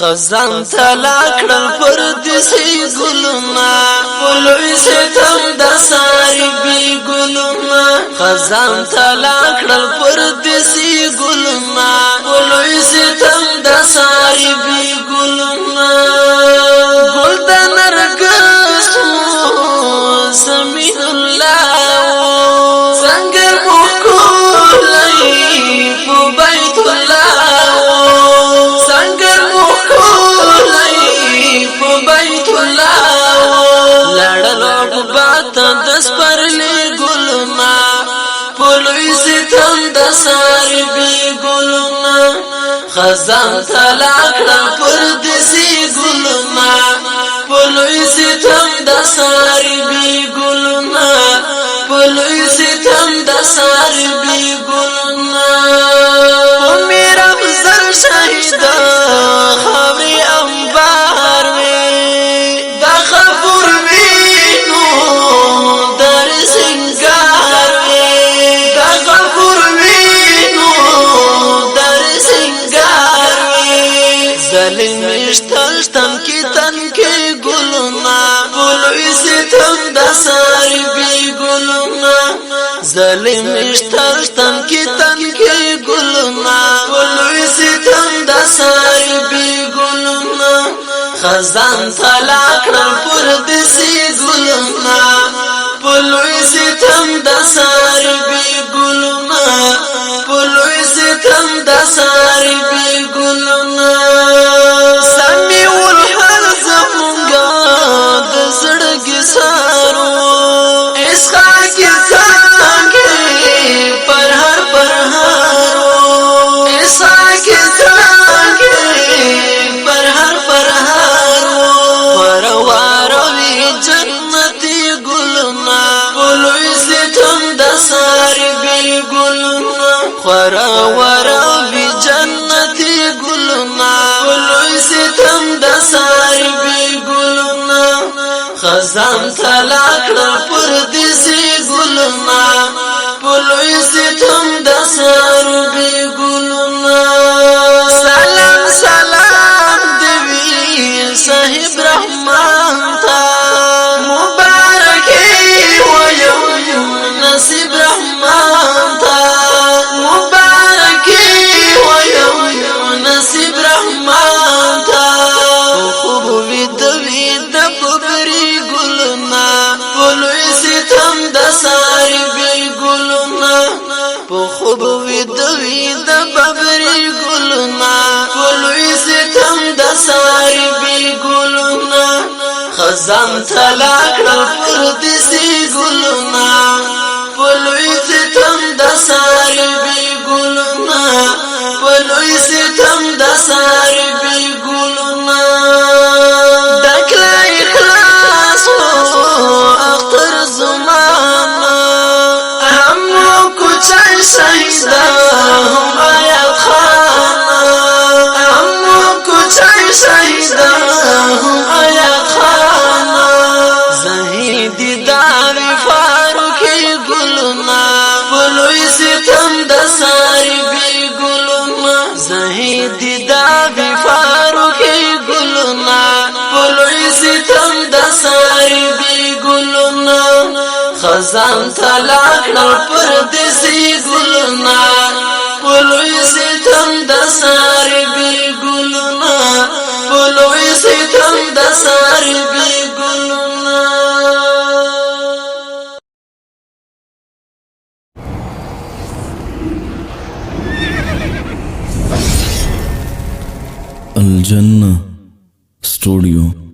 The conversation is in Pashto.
خزان تلاکړل پردیسی ګلونه ولوی ستم د ساری بی ګلونه خزان تلاکړل پردیسی ګلونه ولوی ستم د ساری بی ګلونه ګل د نرګس سمین الله څنګه مکولای په بیت الله دسپرلی گلنا پلوی ستم دساری بی گلنا خزان تلاکڑا پردسی گلنا پلوی ستم دساری بی گلنا پلوی ستم دساری بی گلنا میرا بزر شهیدا خاوی انبار وی دا خبر مشتلتم کی تن کی گلنا گلوی ستم دساری بی گلنا ظلم مشتلتم کی تن کی گلنا گلوی ستم دساری بی گلنا خزان تلاکڑل پردسی گلنا گلوی ستم دساری بی گلنا گلوی ستم دساری بی گلنا ورا ورا بی جنتی گلنا گلوی ستم دساری بی گلنا خزان تلاکڑل پردیسی گلنا گلوی ستم دساری بی گلنا سلام سلام دیوی صاحب رحمان تا مبارکی و یوم نصیب رحمان تا خوب ویدوی د ببری گلنا گلوی ستم د ساری بی گلنا خزان تلاکڑل پردیسی گلنا گلوی ستم د ساری بی گلنا گلوی ستم د ساری بی گلنا دکلا اخلاص اختر زمانا همو کچای شهیدا هم آیت خانا همو کچای شهیدا هم آیت خانا زهیدی داوی فاروقی گلنا گلوی ستم دساری بی گلنا زهیدی داوی فاروقی گلنا گلوی ستم دساری بی گلنا خزان تلاکڑل پردیسی گلنا گلوی ستم دساری بی گلنا گلوی ستم دساری بی گلنا الجنة ستوديو